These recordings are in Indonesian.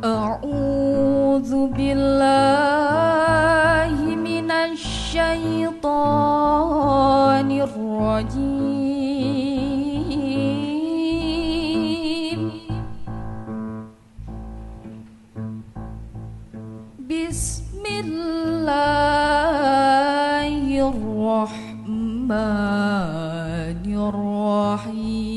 A'udzu billahi minasy syaithanir rajim. Bismillahirrahmanirrahim.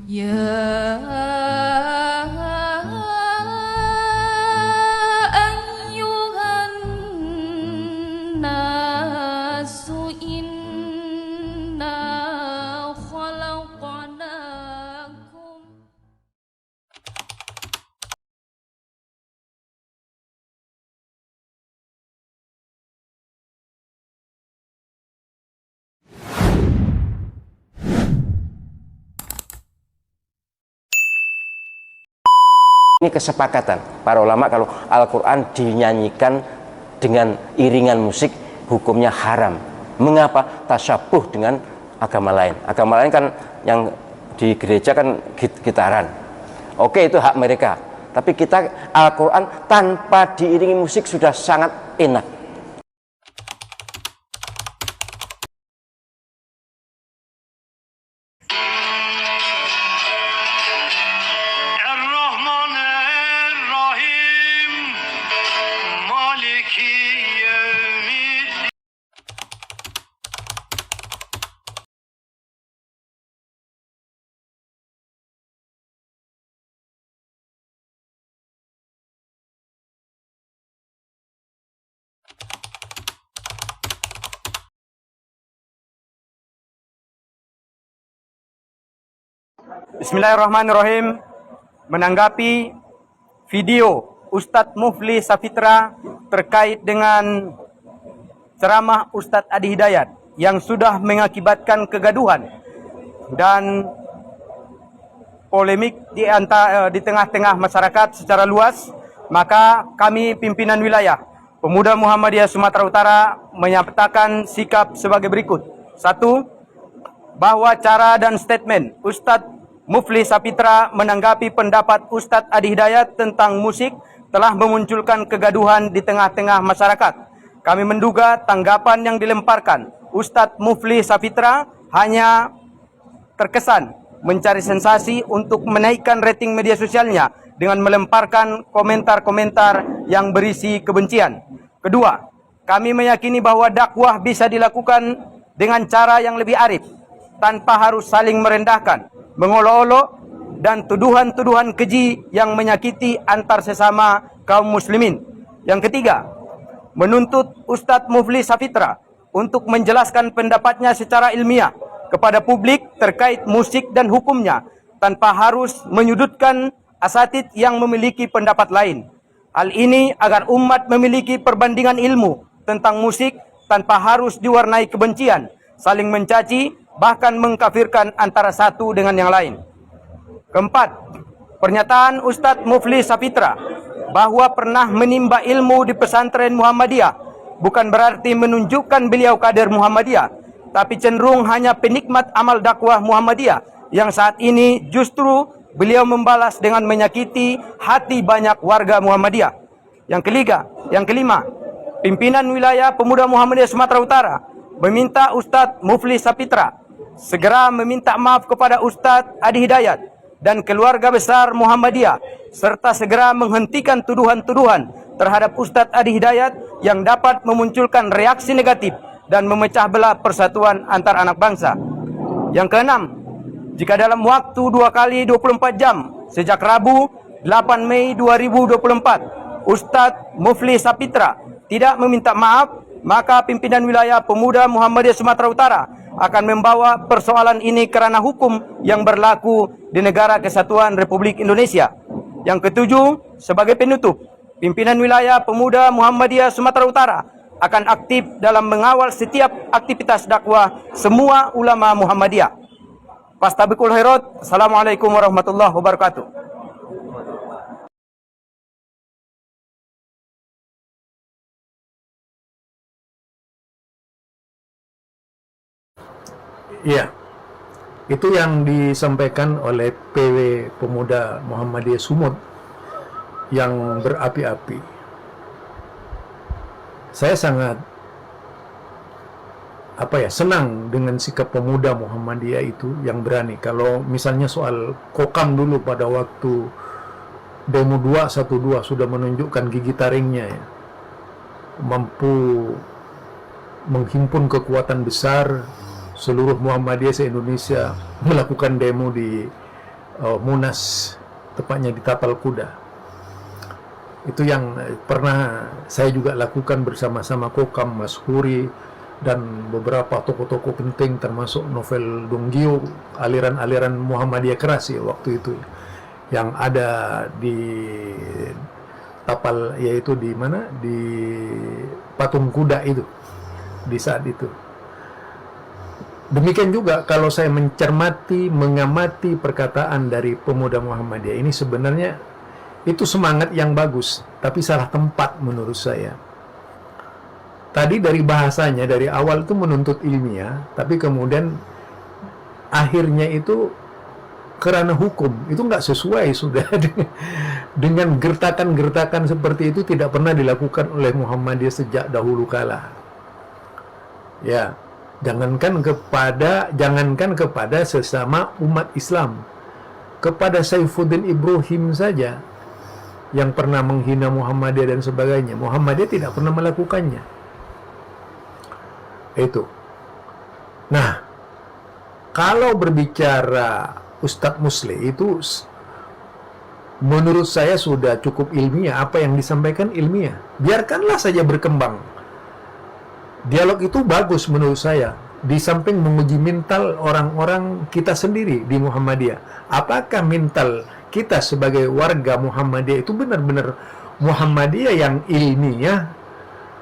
Ya ayyuhan nasu inna khalaqnakum. Ini kesepakatan para ulama kalau Al-Quran dinyanyikan dengan iringan musik hukumnya haram. Mengapa? Tasyabuh dengan agama lain. Agama lain kan yang di gereja kan gitaran. Oke, itu hak mereka. Tapi kita Al-Quran tanpa diiringi musik sudah sangat enak. Bismillahirrahmanirrahim. Menanggapi video Ustadz Mufli Safitra terkait dengan ceramah Ustadz Adi Hidayat yang sudah mengakibatkan kegaduhan dan polemik di tengah-tengah masyarakat secara luas, maka kami pimpinan wilayah Pemuda Muhammadiyah Sumatera Utara menyatakan sikap sebagai berikut. 1. Bahwa cara dan statement Ustadz Mufli Safitra menanggapi pendapat Ustadz Adi Hidayat tentang musik telah memunculkan kegaduhan di tengah-tengah masyarakat. Kami menduga tanggapan yang dilemparkan Ustadz Mufli Safitra hanya terkesan mencari sensasi untuk menaikkan rating media sosialnya dengan melemparkan komentar-komentar yang berisi kebencian. Kedua, kami meyakini bahwa dakwah bisa dilakukan dengan cara yang lebih arif, tanpa harus saling merendahkan, mengolok-olok, dan tuduhan-tuduhan keji yang menyakiti antar sesama kaum muslimin. Yang ketiga, menuntut Ustadz Mufli Safitra untuk menjelaskan pendapatnya secara ilmiah kepada publik terkait musik dan hukumnya, tanpa harus menyudutkan asatid yang memiliki pendapat lain. Hal ini agar umat memiliki perbandingan ilmu tentang musik tanpa harus diwarnai kebencian, saling mencaci, bahkan mengkafirkan antara satu dengan yang lain. Keempat, pernyataan Ustadz Mufli Safitra bahwa pernah menimba ilmu di pesantren Muhammadiyah bukan berarti menunjukkan beliau kader Muhammadiyah, tapi cenderung hanya penikmat amal dakwah Muhammadiyah yang saat ini justru beliau membalas dengan menyakiti hati banyak warga Muhammadiyah. Yang kelima, pimpinan wilayah Pemuda Muhammadiyah Sumatera Utara meminta Ustadz Mufli Safitra segera meminta maaf kepada Ustadz Adi Hidayat dan keluarga besar Muhammadiyah, serta segera menghentikan tuduhan-tuduhan terhadap Ustadz Adi Hidayat yang dapat memunculkan reaksi negatif dan memecah belah persatuan antar anak bangsa. Yang keenam, jika dalam waktu 2 kali 24 jam sejak Rabu 8 Mei 2024 Ustadz Mufli Sapitra tidak meminta maaf, maka pimpinan wilayah Pemuda Muhammadiyah Sumatera Utara akan membawa persoalan ini ke ranah hukum yang berlaku di Negara Kesatuan Republik Indonesia. Yang ketujuh, sebagai penutup, pimpinan wilayah Pemuda Muhammadiyah Sumatera Utara akan aktif dalam mengawal setiap aktivitas dakwah semua ulama Muhammadiyah. Fastabiqul khairat. Assalamualaikum warahmatullahi wabarakatuh. Iya, itu yang disampaikan oleh PW Pemuda Muhammadiyah Sumut yang berapi-api. Saya sangat senang dengan sikap pemuda Muhammadiyah itu yang berani. Kalau misalnya soal kokam dulu pada waktu demo 212 sudah menunjukkan gigi taringnya ya, mampu menghimpun kekuatan besar seluruh Muhammadiyah se-Indonesia melakukan demo di Munas, tepatnya di Tapal Kuda. Itu yang pernah saya juga lakukan bersama-sama Kokam, Mas Huri, dan beberapa tokoh-tokoh penting termasuk Novel Donggio, aliran-aliran Muhammadiyah keras ya waktu itu, yang ada di Tapal, yaitu di mana, di Patung Kuda itu di saat itu. Demikian juga kalau saya mencermati, mengamati perkataan dari pemuda Muhammadiyah ini, sebenarnya itu semangat yang bagus, tapi salah tempat menurut saya. Tadi dari bahasanya, dari awal itu menuntut ilmiah, tapi kemudian akhirnya itu kerana hukum, itu nggak sesuai sudah dengan gertakan-gertakan seperti itu tidak pernah dilakukan oleh Muhammadiyah sejak dahulu kala. Ya. Jangankan kepada sesama umat Islam, kepada Saifuddin Ibrahim saja yang pernah menghina Muhammadiyah dan sebagainya, Muhammadiyah tidak pernah melakukannya. Itu. Nah, kalau berbicara Ustadz Musli itu menurut saya sudah cukup ilmiah, apa yang disampaikan ilmiah. Biarkanlah saja berkembang. Dialog itu bagus menurut saya. Di samping menguji mental orang-orang kita sendiri di Muhammadiyah. Apakah mental kita sebagai warga Muhammadiyah itu benar-benar Muhammadiyah yang ilmiah,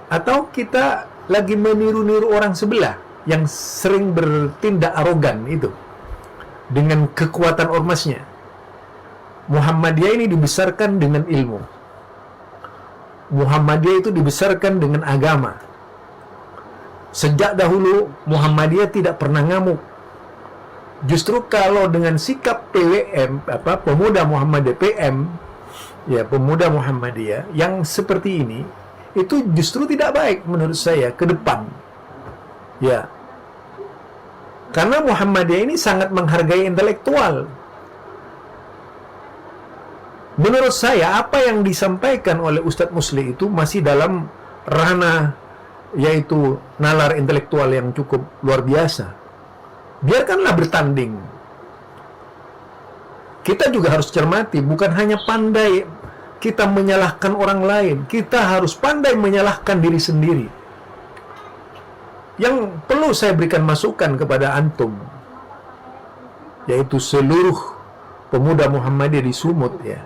atau kita lagi meniru-niru orang sebelah yang sering bertindak arogan itu dengan kekuatan ormasnya. Muhammadiyah ini dibesarkan dengan ilmu. Muhammadiyah itu dibesarkan dengan agama. Sejak dahulu Muhammadiyah tidak pernah ngamuk. Justru kalau dengan sikap PWM, pemuda Muhammadiyah PM, ya pemuda Muhammadiyah yang seperti ini, itu justru tidak baik menurut saya ke depan. Ya. Karena Muhammadiyah ini sangat menghargai intelektual. Menurut saya apa yang disampaikan oleh Ustadz Musli itu masih dalam ranah, yaitu nalar intelektual yang cukup luar biasa. Biarkanlah bertanding. Kita juga harus cermati, bukan hanya pandai kita menyalahkan orang lain, kita harus pandai menyalahkan diri sendiri. Yang perlu saya berikan masukan kepada antum, yaitu seluruh pemuda Muhammadiyah di Sumut ya.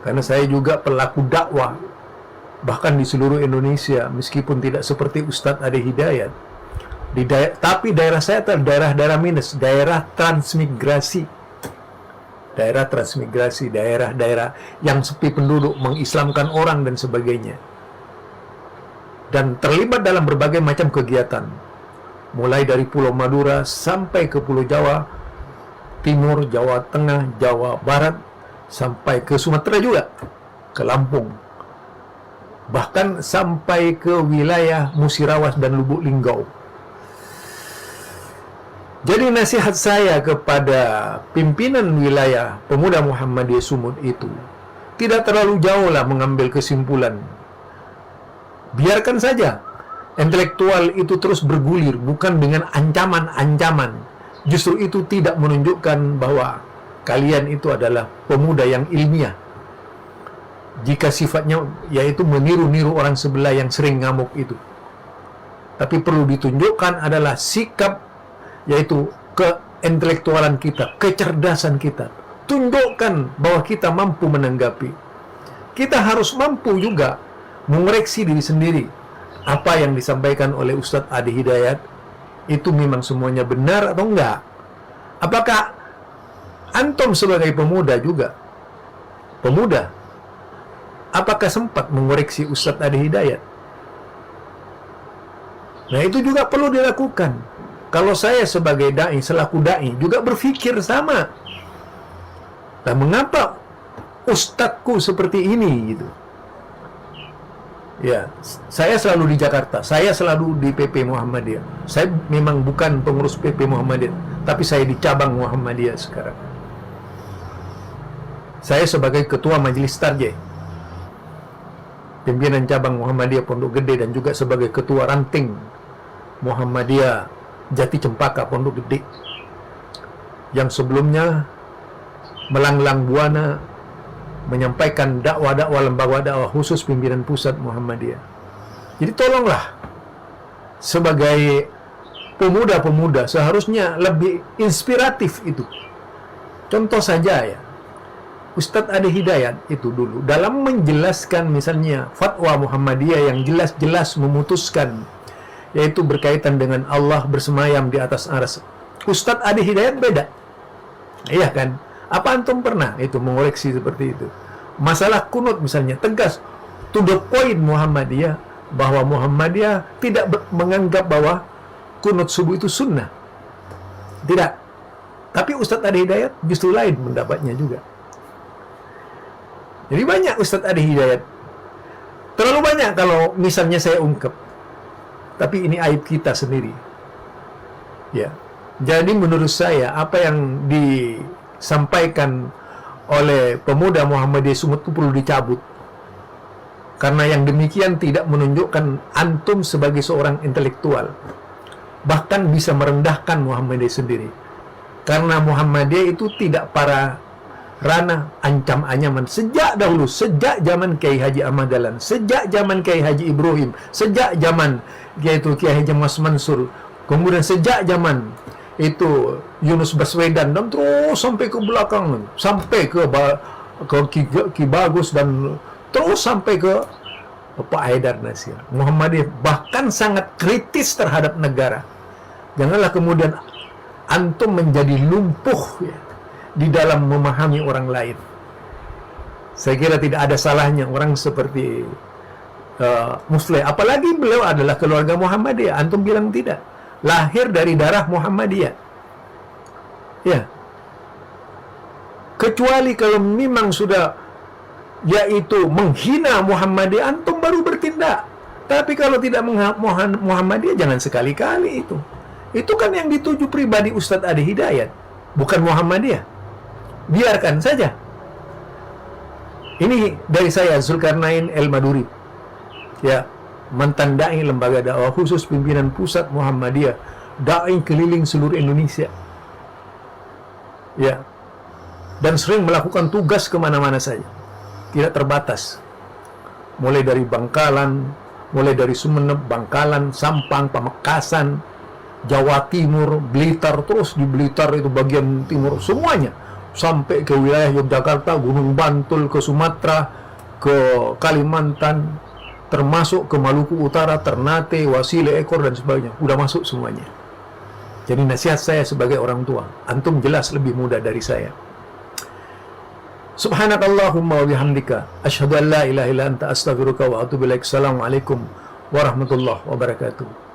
Karena saya juga pelaku dakwah bahkan di seluruh Indonesia, meskipun tidak seperti Ustadz Adi Hidayat. Tapi daerah saya adalah daerah-daerah minus, daerah transmigrasi. Daerah-daerah yang sepi penduduk, mengislamkan orang dan sebagainya. Dan terlibat dalam berbagai macam kegiatan. Mulai dari Pulau Madura sampai ke Pulau Jawa Timur, Jawa Tengah, Jawa Barat, sampai ke Sumatera juga, ke Lampung. Bahkan sampai ke wilayah Musirawas dan Lubuk Linggau. Jadi nasihat saya kepada pimpinan wilayah Pemuda Muhammadiyah Sumut itu, tidak terlalu jauh lah mengambil kesimpulan. Biarkan saja intelektual itu terus bergulir, bukan dengan ancaman-ancaman. Justru itu tidak menunjukkan bahwa kalian itu adalah pemuda yang ilmiah. Jika sifatnya yaitu meniru-niru orang sebelah yang sering ngamuk itu. Tapi perlu ditunjukkan adalah sikap, yaitu keintelektualan kita, kecerdasan kita. Tunjukkan bahwa kita mampu menanggapi. Kita harus mampu juga mengoreksi diri sendiri. Apa yang disampaikan oleh Ustadz Adi Hidayat itu memang semuanya benar atau enggak? Apakah antum sebagai pemuda juga, pemuda, apakah sempat mengoreksi Ustadz Adi Hidayat? Nah, itu juga perlu dilakukan. Kalau saya sebagai da'i, selaku da'i, juga berpikir sama. Nah, mengapa ustadzku seperti ini gitu? Ya, saya selalu di Jakarta, saya selalu di PP Muhammadiyah. Saya memang bukan pengurus PP Muhammadiyah, tapi saya di cabang Muhammadiyah sekarang. Saya sebagai ketua Majelis Tarjih, pimpinan cabang Muhammadiyah Pondok Gede, dan juga sebagai ketua ranting Muhammadiyah Jati Cempaka Pondok Gede, yang sebelumnya melanglang buana menyampaikan dakwah-dakwah lembaga dakwah khusus pimpinan pusat Muhammadiyah. Jadi tolonglah, sebagai pemuda-pemuda seharusnya lebih inspiratif itu. Contoh saja ya, Ustadz Adi Hidayat itu dulu dalam menjelaskan misalnya fatwa Muhammadiyah yang jelas-jelas memutuskan, yaitu berkaitan dengan Allah bersemayam di atas arsy. Ustadz Adi Hidayat beda. Iya kan? Apa antum pernah itu mengoreksi seperti itu? Masalah kunut misalnya, tegas to the point Muhammadiyah, bahwa Muhammadiyah tidak menganggap bahwa kunut subuh itu sunnah. Tidak. Tapi Ustadz Adi Hidayat justru lain pendapatnya juga. Jadi banyak Ustadz Adi Hidayat. Terlalu banyak kalau misalnya saya ungkap. Tapi ini aib kita sendiri. Ya. Jadi menurut saya apa yang disampaikan oleh pemuda Muhammadiyah Sumut itu perlu dicabut. Karena yang demikian tidak menunjukkan antum sebagai seorang intelektual. Bahkan bisa merendahkan Muhammadiyah sendiri. Karena Muhammadiyah itu tidak para ranah ancam-anyaman. Sejak dahulu, sejak zaman Kiai Haji Ahmad Dahlan, sejak zaman Kiai Haji Ibrahim, sejak zaman yaitu Kiai Haji Mas Mansur, kemudian sejak zaman itu Yunus Baswedan, dan terus sampai ke belakang, sampai ke Ki Bagus, dan terus sampai ke Pak Haidar Nasir. Muhammadiyah bahkan sangat kritis terhadap negara. Janganlah kemudian antum menjadi lumpuh ya, di dalam memahami orang lain. Saya kira tidak ada salahnya orang seperti Musleh, apalagi beliau adalah keluarga Muhammadiyah. Antum bilang tidak, lahir dari darah Muhammadiyah. Ya. Kecuali kalau memang sudah yaitu menghina Muhammadiyah, antum baru bertindak. Tapi kalau tidak Muhammadiyah, jangan sekali-kali itu. Itu kan yang dituju pribadi Ustadz Adi Hidayat, bukan Muhammadiyah. Biarkan saja. Ini dari saya, Zulkarnain El Maduri, ya, mantan dai lembaga dakwah khusus pimpinan pusat Muhammadiyah, dai keliling seluruh Indonesia, ya, dan sering melakukan tugas kemana-mana saja, tidak terbatas, mulai dari Bangkalan, mulai dari Sumeneb, Bangkalan, Sampang, Pamekasan, Jawa Timur, Blitar, terus di Blitar itu bagian timur semuanya, sampai ke wilayah Yogyakarta, Gunung Bantul, ke Sumatera, ke Kalimantan, termasuk ke Maluku Utara, Ternate, Wasile, Ekor, dan sebagainya. Udah masuk semuanya. Jadi nasihat saya sebagai orang tua, antum jelas lebih muda dari saya. Subhanakallahumma wa bihamdika asyhadu an la ilaha illa anta astaghfiruka wa atubu ilaik. Assalamualaikum warahmatullahi wabarakatuh.